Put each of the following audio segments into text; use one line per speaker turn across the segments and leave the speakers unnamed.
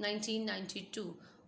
1992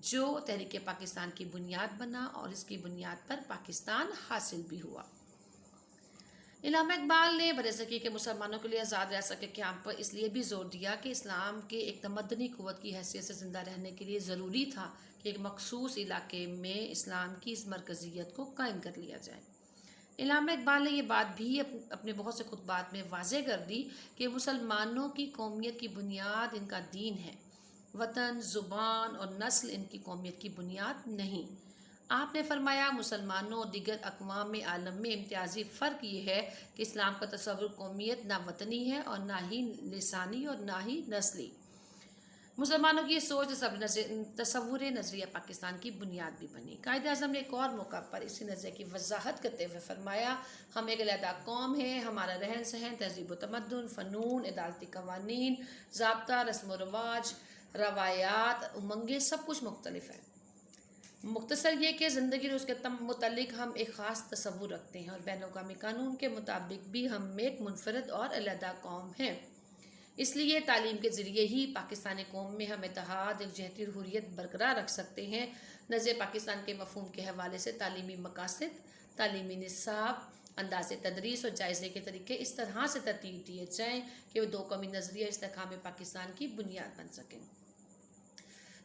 جو تحریک پاکستان کی بنیاد بنا اور اس کی بنیاد پر پاکستان حاصل بھی ہوا۔ علامہ اقبال نے برصغیر کے مسلمانوں کے لیے آزاد ریاست کے قیام پر اس لیے بھی زور دیا کہ اسلام کے ایک تمدنی قوت کی حیثیت سے زندہ رہنے کے لیے ضروری تھا کہ ایک مخصوص علاقے میں اسلام کی اس مرکزیت کو قائم کر لیا جائے۔ علامہ اقبال نے یہ بات بھی اپنے بہت سے خطبات میں واضح کر دی کہ مسلمانوں کی قومیت کی بنیاد ان کا دین ہے، وطن، زبان اور نسل ان کی قومیت کی بنیاد نہیں۔ آپ نے فرمایا، مسلمانوں اور دیگر اقوام عالم میں امتیازی فرق یہ ہے کہ اسلام کا تصور قومیت نہ وطنی ہے اور نہ ہی لسانی اور نہ ہی نسلی۔ مسلمانوں کی یہ سوچ تصور نظریہ پاکستان کی بنیاد بھی بنی۔ قائد اعظم نے ایک اور موقع پر اسی نظریے کی وضاحت کرتے ہوئے فرمایا، ہم ایک علیحدہ قوم ہیں، ہمارا رہن سہن، تہذیب و تمدن، فنون، عدالتی قوانین، ضابطہ، رسم و رواج، روایات، امنگیں، سب کچھ مختلف ہے۔ مختصر یہ کہ زندگی اور اس کے متعلق ہم ایک خاص تصور رکھتے ہیں اور بین الاقوامی قانون کے مطابق بھی ہم ایک منفرد اور علیحدہ قوم ہیں۔ اس لیے تعلیم کے ذریعے ہی پاکستانی قوم میں ہم اتحاد، یکجہتی اور حریت برقرار رکھ سکتے ہیں۔ نظریہ پاکستان کے مفہوم کے حوالے سے تعلیمی مقاصد، تعلیمی نصاب، انداز تدریس اور جائزے کے طریقے اس طرح سے ترتیب دیے جائیں کہ وہ دو قومی نظریہ استحکام پاکستان کی بنیاد بن سکیں۔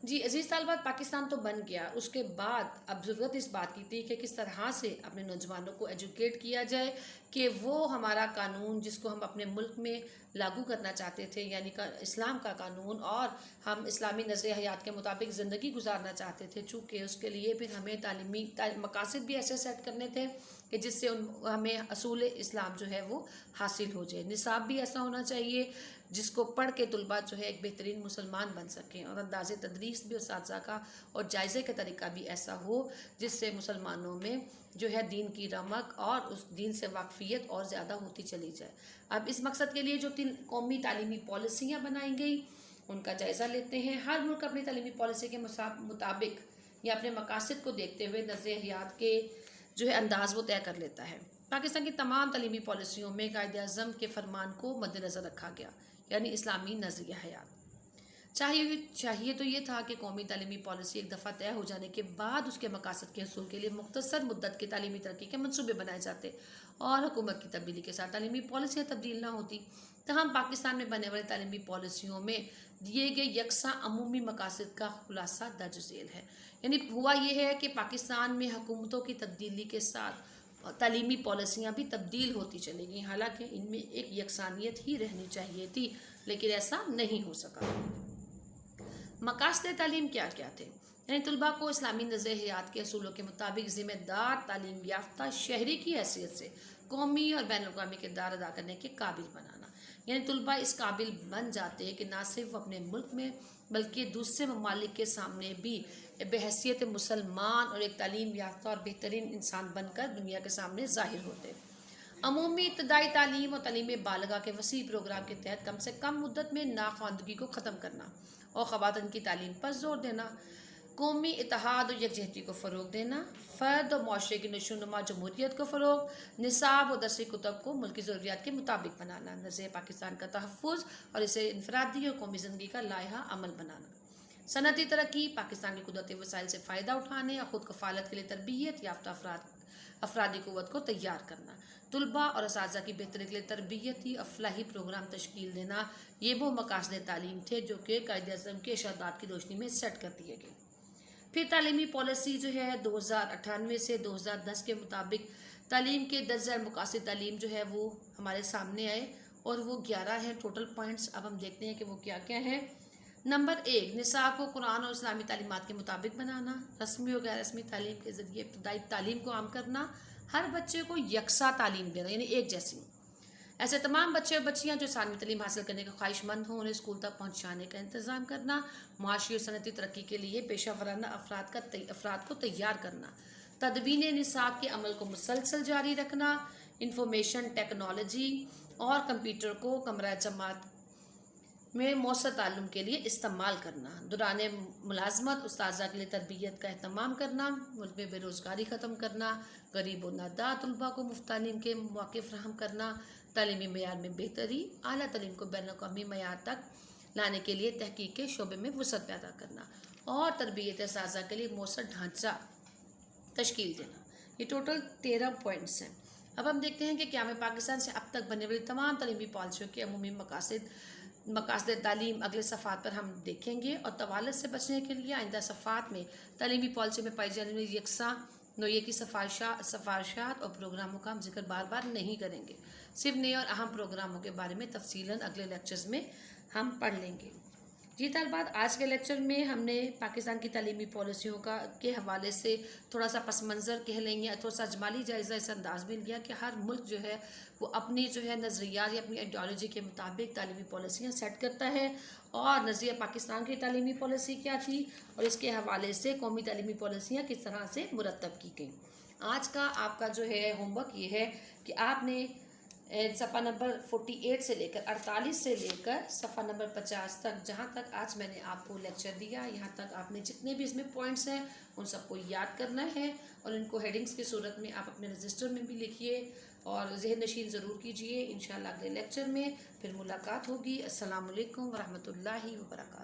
جی عزیز طالبات، پاکستان تو بن گیا، اس کے بعد اب ضرورت اس بات کی تھی کہ کس طرح سے اپنے نوجوانوں کو ایجوکیٹ کیا جائے کہ وہ ہمارا قانون جس کو ہم اپنے ملک میں لاگو کرنا چاہتے تھے، یعنی اسلام کا قانون، اور ہم اسلامی نظریہ حیات کے مطابق زندگی گزارنا چاہتے تھے، چونکہ اس کے لیے پھر ہمیں تعلیمی مقاصد بھی ایسے سیٹ کرنے تھے کہ جس سے ہمیں اصول اسلام جو ہے وہ حاصل ہو جائے۔ نصاب بھی ایسا ہونا چاہیے جس کو پڑھ کے طلباء جو ہے ایک بہترین مسلمان بن سکیں، اور انداز تدریس بھی اساتذہ کا اور جائزے کا طریقہ بھی ایسا ہو جس سے مسلمانوں میں جو ہے دین کی رمق اور اس دین سے واقفیت اور زیادہ ہوتی چلی جائے۔ اب اس مقصد کے لیے جو 3 قومی تعلیمی پالیسیاں بنائی گئی ان کا جائزہ لیتے ہیں۔ ہر ملک اپنی تعلیمی پالیسی کے مطابق یا اپنے مقاصد کو دیکھتے ہوئے نظریہ حیات کے جو ہے انداز وہ طے کر لیتا ہے۔ پاکستان کی تمام تعلیمی پالیسیوں میں قائد اعظم کے فرمان کو مد نظر رکھا گیا، یعنی اسلامی نظریہ حیات۔ چاہیے تو یہ تھا کہ قومی تعلیمی پالیسی ایک دفعہ طے ہو جانے کے بعد اس کے مقاصد کے حصول کے لیے مختصر مدت کے تعلیمی ترقی کے منصوبے بنائے جاتے اور حکومت کی تبدیلی کے ساتھ تعلیمی پالیسیاں تبدیل نہ ہوتی۔ تاہم پاکستان میں بننے والے تعلیمی پالیسیوں میں دیے گئے یکساں عمومی مقاصد کا خلاصہ درج ذیل ہے۔ یعنی ہوا یہ ہے کہ پاکستان میں حکومتوں کی تبدیلی کے ساتھ تعلیمی پالیسیاں بھی تبدیل ہوتی چلی گئیں، حالانکہ ان میں ایک یکسانیت ہی رہنی چاہیے تھی، لیکن ایسا نہیں ہو سکا۔ مقاصد تعلیم کیا کیا تھے؟ یعنی طلباء کو اسلامی نظریہ حیات کے اصولوں کے مطابق ذمہ دار، تعلیم یافتہ شہری کی حیثیت سے قومی اور بین الاقوامی کردار ادا کرنے کے قابل بنانا۔ یعنی طلباء اس قابل بن جاتے کہ نہ صرف اپنے ملک میں بلکہ دوسرے ممالک کے سامنے بھی بحیثیت مسلمان اور ایک تعلیم یافتہ اور بہترین انسان بن کر دنیا کے سامنے ظاہر ہوتے۔ عمومی ابتدائی تعلیم اور تعلیم بالغہ کے وسیع پروگرام کے تحت کم سے کم مدت میں ناخواندگی کو ختم کرنا اور خواتین کی تعلیم پر زور دینا، قومی اتحاد اور یکجہتی کو فروغ دینا، فرد اور معاشرے کی نشوونما جمہوریت کو فروغ، نصاب اور درسی کتب کو ملکی ضروریات کے مطابق بنانا، نظریہ پاکستان کا تحفظ اور اسے انفرادی اور قومی زندگی کا لائحہ عمل بنانا، صنعتی ترقی، پاکستان کی قدرتی وسائل سے فائدہ اٹھانے اور خود کفالت کے لیے تربیت یافتہ افرادی قوت کو تیار کرنا، طلباء اور اساتذہ کی بہتری کے لیے تربیتی افلاحی پروگرام تشکیل دینا۔ یہ وہ مقاصد تعلیم تھے جو کہ قائد اعظم کے ارشادات کی روشنی میں سیٹ کر دیے گئے۔ پھر تعلیمی پالیسی جو ہے 2098 سے 2010 کے مطابق تعلیم کے درجہ مقاصد تعلیم جو ہے وہ ہمارے سامنے آئے اور وہ 11 ہیں ٹوٹل پوائنٹس۔ اب ہم دیکھتے ہیں کہ وہ کیا کیا ہیں۔ نمبر 1، نصاب کو قرآن اور اسلامی تعلیمات کے مطابق بنانا، رسمی اور غیر رسمی تعلیم کے ذریعے ابتدائی تعلیم کو عام کرنا، ہر بچے کو یکساں تعلیم دینا یعنی ایک جیسی، ایسے تمام بچے اور بچیاں جو ثانوی تعلیم حاصل کرنے کے خواہش مند ہوں انہیں اسکول تک پہنچانے کا انتظام کرنا، معاشی اور صنعتی ترقی کے لیے پیشہ ورانہ افراد کو تیار کرنا، تدوین نصاب کے عمل کو مسلسل جاری رکھنا، انفارمیشن ٹیکنالوجی اور کمپیوٹر کو کمرہ جماعت میں مؤثر تعلم کے لیے استعمال کرنا، دوران ملازمت اساتذہ کے لیے تربیت کا اہتمام کرنا، ملک میں بے روزگاری ختم کرنا، غریب و نادار طلباء کو مفت تعلیم کے مواقع فراہم کرنا، تعلیمی معیار میں بہتری، اعلیٰ تعلیم کو بین الاقوامی معیار تک لانے کے لیے تحقیق کے شعبے میں وسعت پیدا کرنا، اور تربیت اساتذہ کے لیے مؤثر ڈھانچہ تشکیل دینا۔ یہ ٹوٹل 13 پوائنٹس ہیں۔ اب ہم دیکھتے ہیں کہ قیام پاکستان سے اب تک بننے والی تمام تعلیمی پالیسیوں کے عمومی مقاصد تعلیم اگلے صفحات پر ہم دیکھیں گے، اور طوالت سے بچنے کے لیے آئندہ صفحات میں تعلیمی پالیسی میں پائی جانے والی یکساں نوعیے کی سفارشات اور پروگراموں کا ہم ذکر بار بار نہیں کریں گے، صرف نئے اور اہم پروگراموں کے بارے میں تفصیلاً اگلے لیکچرز میں ہم پڑھ لیں گے۔ جی طالبات، آج کے لیکچر میں ہم نے پاکستان کی تعلیمی پالیسیوں کے حوالے سے تھوڑا سا پس منظر کہہ لیں گے، تھوڑا سا اجمالی جائزہ اس انداز میں لیا کہ ہر ملک جو ہے وہ اپنی جو ہے نظریات یا اپنی آئیڈیالوجی کے مطابق تعلیمی پالیسیاں سیٹ کرتا ہے، اور نظریہ پاکستان کی تعلیمی پالیسی کیا تھی اور اس کے حوالے سے قومی تعلیمی پالیسیاں کس طرح سے مرتب کی گئیں۔ آج کا آپ کا جو ہے ہوم ورک یہ ہے کہ آپ نے صفحہ نمبر 48 سے لے کر 48 سے لے کر صفحہ نمبر 50 تک، جہاں تک آج میں نے آپ کو لیکچر دیا، یہاں تک آپ نے جتنے بھی اس میں پوائنٹس ہیں ان سب کو یاد کرنا ہے، اور ان کو ہیڈنگز کی صورت میں آپ اپنے رجسٹر میں بھی لکھیے اور ذہن نشین ضرور کیجئے۔ انشاءاللہ اگلے لیکچر میں پھر ملاقات ہوگی۔ السلام علیکم ورحمۃ اللہ وبرکاتہ۔